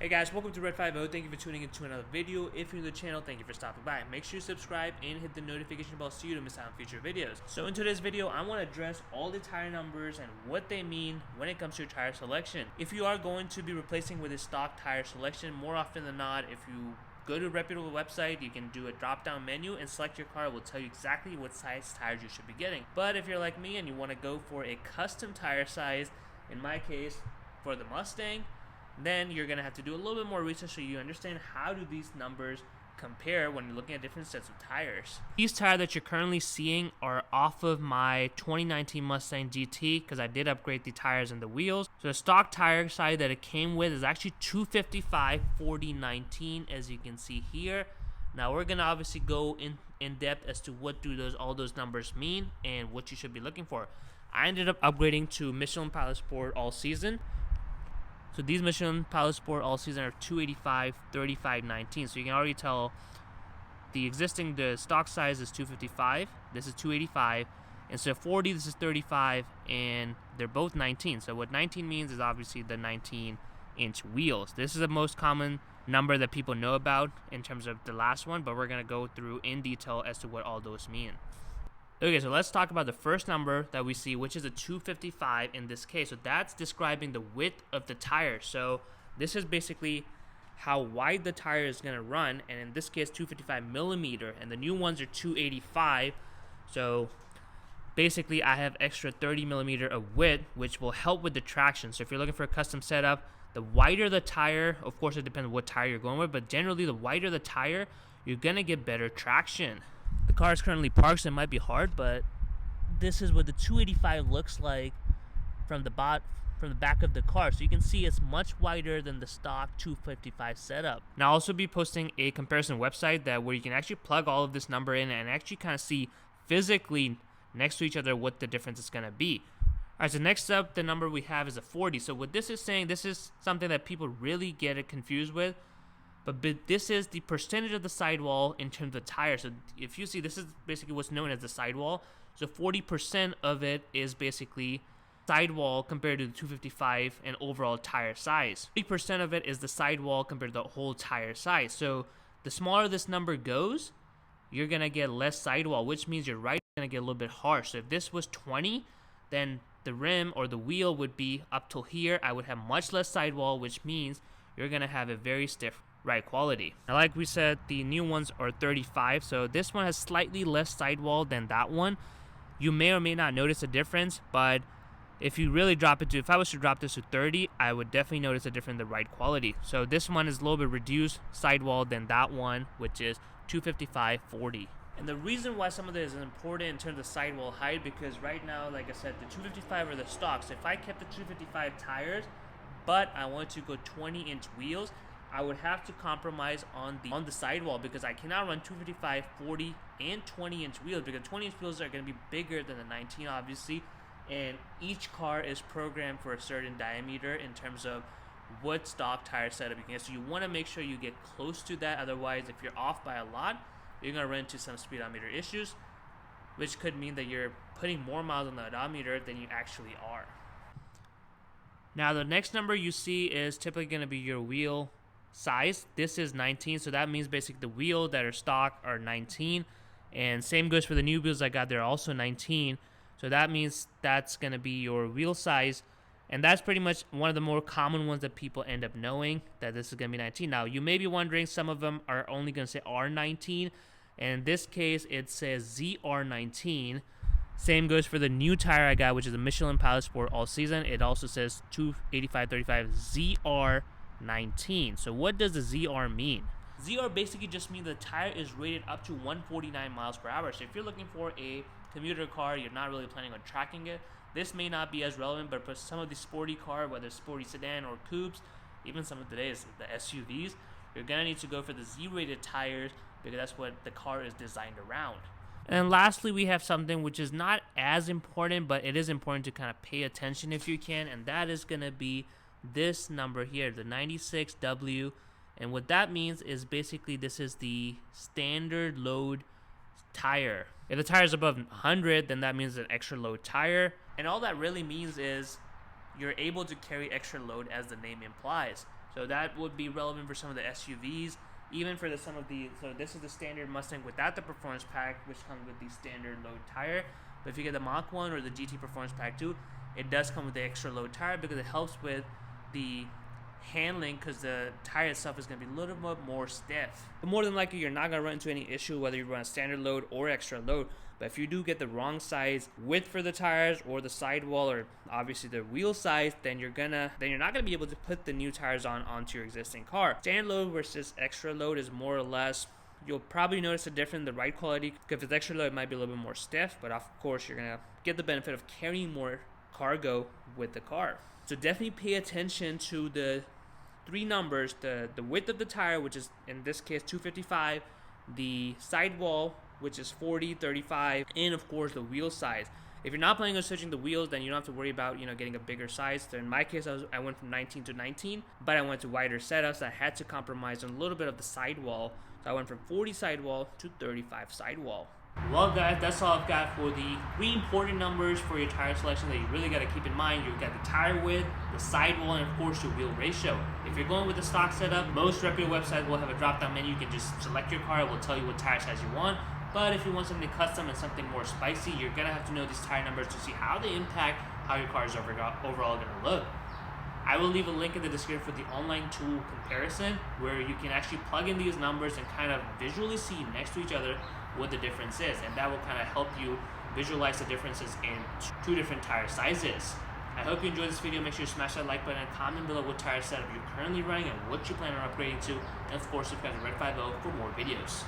Hey guys, welcome to Red 50. Thank you for tuning into another video. If you're new to the channel, thank you for stopping by. Make sure you subscribe and hit the notification bell so you don't miss out on future videos. So in today's video, I want to address all the tire numbers and what they mean when it comes to your tire selection. If you are going to be replacing with a stock tire selection, more often than not, if you go to a reputable website, you can do a drop-down menu and select your car. It will tell you exactly what size tires you should be getting. But if you're like me and you want to go for a custom tire size, in my case, for the Mustang, then you're going to have to do a little bit more research so you understand how do these numbers compare when you're looking at different sets of tires. These tires that you're currently seeing are off of my 2019 Mustang GT because I did upgrade the tires and the wheels. So the stock tire size that it came with is actually 255/40/19, as you can see here. Now we're going to obviously go in depth as to what do all those numbers mean and what you should be looking for. I ended up upgrading to Michelin Pilot Sport All Season. So these Michelin Pilot Sport All Season are 285/35/19. So you can already tell the stock size is 255. This is 285. Instead of 40, this is 35, and they're both 19. So what 19 means is obviously the 19-inch wheels. This is the most common number that people know about in terms of the last one, but we're going to go through in detail as to what all those mean. Okay, so let's talk about the first number that we see, which is a 255 in this case. So that's describing the width of the tire. So this is basically how wide the tire is going to run, and in this case 255 millimeter, and the new ones are 285. So basically I have extra 30 millimeter of width, which will help with the traction. So if you're looking for a custom setup, the wider the tire, of course it depends on what tire you're going with, but generally the wider the tire, you're going to get better traction. The car is currently parked, so it might be hard, but this is what the 285 looks like from the back of the car. So you can see it's much wider than the stock 255 setup. Now I'll also be posting a comparison website where you can actually plug all of this number in and actually kind of see physically next to each other what the difference is going to be. Alright, so next up, the number we have is a 40. So what this is saying, this is something that people really get it confused with. But this is the percentage of the sidewall in terms of tire. So if you see, this is basically what's known as the sidewall. So 40% of it is basically sidewall compared to the 255 and overall tire size. 80% of it is the sidewall compared to the whole tire size. So the smaller this number goes, you're going to get less sidewall, which means your ride is going to get a little bit harsh. So if this was 20, then the rim or the wheel would be up till here. I would have much less sidewall, which means you're going to have a very stiff ride quality. Now, like we said, the new ones are 35, so this one has slightly less sidewall than that one. You may or may not notice a difference, but if you really drop it to, if I was to drop this to 30, I would definitely notice a difference in the ride quality. So this one is a little bit reduced sidewall than that one, which is 255/40. And the reason why some of this is important in terms of sidewall height, because right now, like I said, the 255 are the stock. So if I kept the 255 tires, but I wanted to go 20-inch wheels, I would have to compromise on the sidewall, because I cannot run 255, 40, and 20-inch wheels, because 20-inch wheels are going to be bigger than the 19, obviously, and each car is programmed for a certain diameter in terms of what stock tire setup you can get. So you want to make sure you get close to that. Otherwise, if you're off by a lot, you're going to run into some speedometer issues, which could mean that you're putting more miles on the odometer than you actually are. Now, the next number you see is typically going to be your wheel size. This is 19, so that means basically the wheels that are stock are 19, and same goes for the new wheels I got. They're also 19, so that means that's going to be your wheel size, and that's pretty much one of the more common ones that people end up knowing, that this is going to be 19. Now you may be wondering, some of them are only going to say R19, and in this case it says ZR19. Same goes for the new tire I got, which is a Michelin Pilot Sport All Season. It also says 285/35 ZR19. So what does the ZR mean? ZR basically just means the tire is rated up to 149 miles per hour. So if you're looking for a commuter car, you're not really planning on tracking it, this may not be as relevant, but for some of the sporty car, whether sporty sedan or coupes, even some of today's the SUVs, you're gonna need to go for the Z-rated tires, because that's what the car is designed around. And lastly, we have something which is not as important, but it is important to kind of pay attention if you can, and that is going to be this number here, the 96W. And what that means is basically this is the standard load tire. If the tire is above 100, then that means an extra load tire. And all that really means is you're able to carry extra load, as the name implies. So that would be relevant for some of the SUVs, even for some of the, so this is the standard Mustang without the performance pack, which comes with the standard load tire. But if you get the Mach 1 or the GT Performance Pack 2, it does come with the extra load tire because it helps with the handling, because the tire itself is going to be a little bit more stiff. But more than likely, you're not going to run into any issue whether you run a standard load or extra load. But if you do get the wrong size width for the tires, or the sidewall, or obviously the wheel size, then you're not going to be able to put the new tires onto your existing car. Standard load versus extra load is more or less, you'll probably notice a difference in the ride quality. If it's extra load, it might be a little bit more stiff, but of course you're going to get the benefit of carrying more cargo with the car. So definitely pay attention to the three numbers: the width of the tire, which is in this case 255, the sidewall, which is 40, 35, and of course the wheel size. If you're not planning on switching the wheels, then you don't have to worry about getting a bigger size. So in my case, I went from 19 to 19, but I went to wider setups. I had to compromise on a little bit of the sidewall, so I went from 40 sidewall to 35 sidewall. Well guys, that's all I've got for the 3 important numbers for your tire selection that you really got to keep in mind. You've got the tire width, the sidewall, and of course your wheel ratio. If you're going with the stock setup, most reputable websites will have a drop-down menu. You can just select your car. It will tell you what tire size you want. But if you want something custom and something more spicy, you're going to have to know these tire numbers to see how they impact how your car is overall going to look. I will leave a link in the description for the online tool comparison, where you can actually plug in these numbers and kind of visually see next to each other what the difference is, and that will kind of help you visualize the differences in 2 different tire sizes. I hope you enjoyed this video. Make sure you smash that like button and comment below what tire setup you're currently running and what you plan on upgrading to, and of course subscribe to Red 50 for more videos.